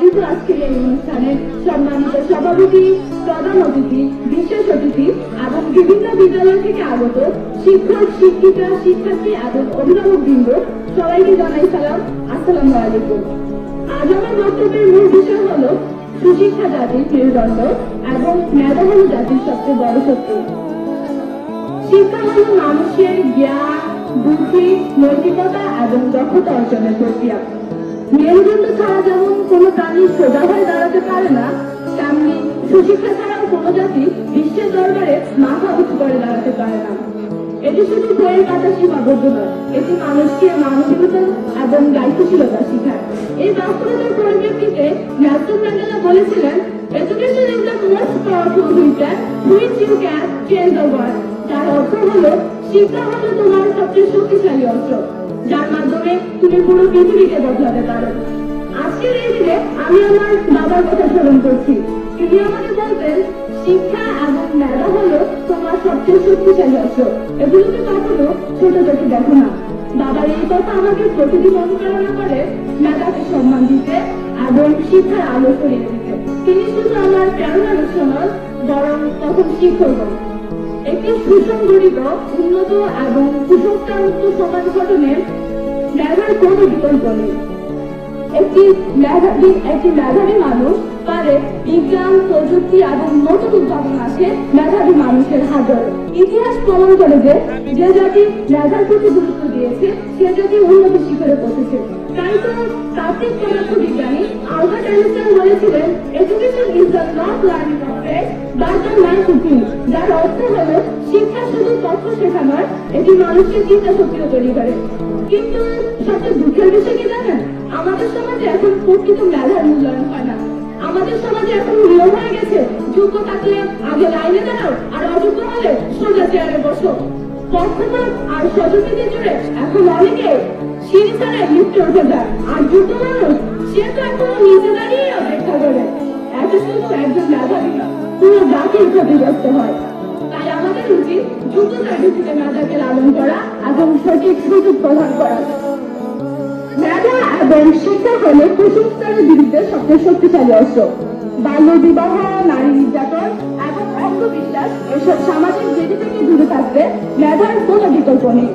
আয়োজিত আজকের এই অনুষ্ঠানে সম্মানিত সভাপতি, প্রধান অতিথি, বিশেষ অতিথি এবং বিভিন্ন বিদ্যালয় থেকে আগত শিক্ষক, শিক্ষিকা, শিক্ষার্থী এবং অভিভাবকবৃন্দ সবাইকে জানাই সালাম, আসসালামু আলাইকুম। আজ আমার বক্তব্যের মূল বিষয় হলো সুশিক্ষা জাতির মেরুদণ্ড এবং মেধা হলো জাতির সবচেয়ে বড় শক্তি। শিক্ষা হলো মানুষের জ্ঞান, বুদ্ধি, নৈতিকতা এবং দক্ষতা অর্জনের প্রক্রিয়া। মেরুদণ্ড ছাড়া যেমন কোনো প্রাণী সোজা হয়ে দাঁড়াতে পারে না, তেমনি সুশিক্ষা ছাড়াও কোনো জাতি বিশ্বের দরবারে মাথা উঁচু করে দাঁড়াতে পারে না। এটি শুধু বইয়ের পাতা সীমাবদ্ধ নয়, এটি মানুষকে মানবিকতা এবং দায়িত্বশীলতা শেখায়। এই বাস্তবতার পরিপ্রেক্ষিতে নেলসন ম্যান্ডেলা বলেছিলেন, education is the most powerful weapon which you can change the world. যার অর্থ হলো শিক্ষা হলো তোমার সবচেয়ে শক্তিশালী অস্ত্র, যার মাধ্যমে তুমি পুরো পৃথিবীকে বদলাতে পারো। আজকের এই দিনে আমি আমার বাবার কথা স্মরণ করছি। তিনি আমাকে বলতেন, শিক্ষা এবং মেধা হলো তোমার সবচেয়ে শক্তিশালী অস্ত্র, এগুলোকে কখনো ছোট চোখে দেখো না। বাবার এই কথা আমাকে প্রতিদিন অনুপ্রেরণা করে মেধাকে সম্মান দিতে এবং শিক্ষার আলো ছড়িয়ে দিতে। তিনি শুধু আমার প্রেরণা নন, বরং তখন শিক্ষক। একটি সুসংগঠিত, উন্নত এবং কুসংস্কারমুক্ত সমাজ গঠনের মেধার কোনো বিকল্প নেই। একটি মেধাবী মানুষ পারে বিজ্ঞান, প্রযুক্তি এবং নতুন উদ্ভাবন আসে মেধাবী মানুষের হাত ধরে। ইতিহাস প্রমাণ করে যে যে জাতি মেধার প্রতি গুরুত্ব দিয়েছে সে জাতি উন্নতি শিখরে পৌঁছেছে। তাই তো তাত্ত্বিক পদার্থবিজ্ঞানী আলবার্ট আইনস্টাইন বলেছিলেন, education is the not learning of facts but the learning to think. যার অর্থ হলো শিক্ষা শুধু তথ্য শেখা নয়, এটি মানুষকে চিন্তা শক্তিও তৈরি করে। কিন্তু সবচেয়ে দুঃখের বিষয় কি জানেন, আমাদের সমাজে এখন প্রকৃত মেধার মূল্যায়ন হয় না। আমাদের সমাজে এখন নিয়ম হয়ে গেছে, যোগ্য থাকলে আগে লাইনে দাঁড়াও আর অযোগ্য হলে সোজা চেয়ারে বসো। পক্ষপাত আর সহযোগিতা জুড়ে এখন অনেকে সিঁড়ি ছাড়ে লিফটে উঠে যায়, আর যোগ্য মানুষ সে তো এখনো নিচে দাঁড়িয়ে অপেক্ষা করে। এত শুধু একজন মেধাবী না, পুরো জাতির ক্ষতিগ্রস্ত হয়। তাই আমাদের উচিত যোগ্যতার ভিত্তিতে মেধাকে লালন করা এবং সঠিক সুযোগ প্রদান করা। মেধা এবং শিক্ষা হলো কুসংস্কারের বিরুদ্ধে সবচেয়ে শক্তিশালী অস্ত্র। বাল্য বিবাহ, নারী নির্যাতন এবং অন্ধবিশ্বাস এসব সামাজিক বিধি থেকে দূরে থাকতে মেধার কোনো বিকল্প নেই।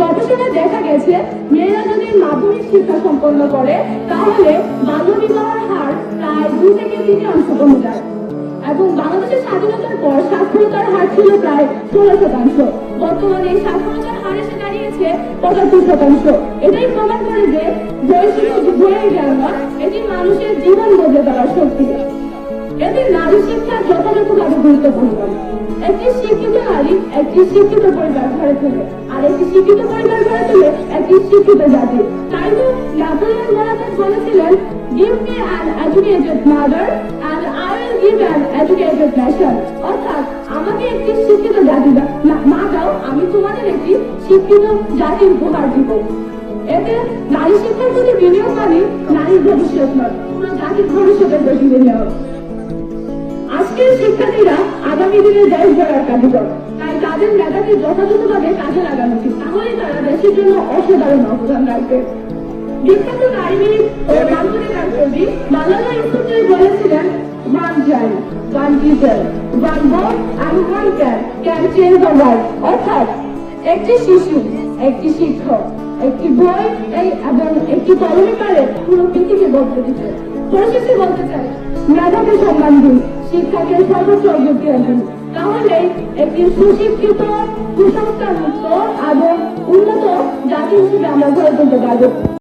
গবেষণায় দেখা গেছে, মেয়েরা যদি মাধ্যমিক শিক্ষা সম্পন্ন করে তাহলে বাল্য বিবাহের হার প্রায় 2 থেকে 3 কমে যায় এবং বাংলাদেশের স্বাধীনতার পর সাক্ষরতার হার ছিল প্রায় 16%। বর্তমানে এই সাক্ষরতার হার এসে দাঁড়িয়েছে 75%। এটাই প্রমাণ করে যে বইয়ের জ্ঞান নয়, এটি মানুষের জীবন বদলে দেওয়ার শক্তি। এটি নারী শিক্ষা যথাযথভাবে গুরুত্বপূর্ণ। একটি শিক্ষিত নারী একটি শিক্ষিত পরিবার গড়ে তোলে, আর একটি শিক্ষিত পরিবার গড়ে তোলে একটি শিক্ষিত জাতি। তাই তো নেপোলিয়ন বোনাপার্ট বলেছিলেন, give me an educated mother and I will give an educated nation। অর্থাৎ আমাকে একটি শিক্ষিত জাতি মা দাও, আমি তোমাদের একটি শিক্ষিত জাতি উপহার দিব। এতে নারী শিক্ষার প্রতি বিনিয়োগ মানে নারীর ভবিষ্যৎ নয়, পুরো জাতির ভবিষ্যতের প্রতি বিনিয়োগ। আজকের শিক্ষার্থীরা আগামী দিনের দেশ গড়ার কারিগর, তাই তাদের মেধাকে যথাযথভাবে কাজে লাগানো উচিত, তাহলেই তারা দেশের জন্য অসাধারণ অবদান রাখবে। বিখ্যাত নারীবিদ ও মানবিক কবি মালালা ইউসুফজাই বলেছিলেন, one child, one teacher, one book and one can change the world। অর্থাৎ একটি শিশু, একটি শিক্ষক, একটি বই এবং একটি কলমে পারে পুরো পৃথিবী বদলে দিতে। পরিশেষে বলতে চাই, মেধাকে সম্মান দিন, শিক্ষাকে সর্বোচ্চ অগ্রাধিকার দিন, তাহলে একটি সুশিক্ষিত, কুসংস্কার মুক্ত এবং উন্নত জাতি হিসেবে আমরা গড়ে তুলতে পারবো।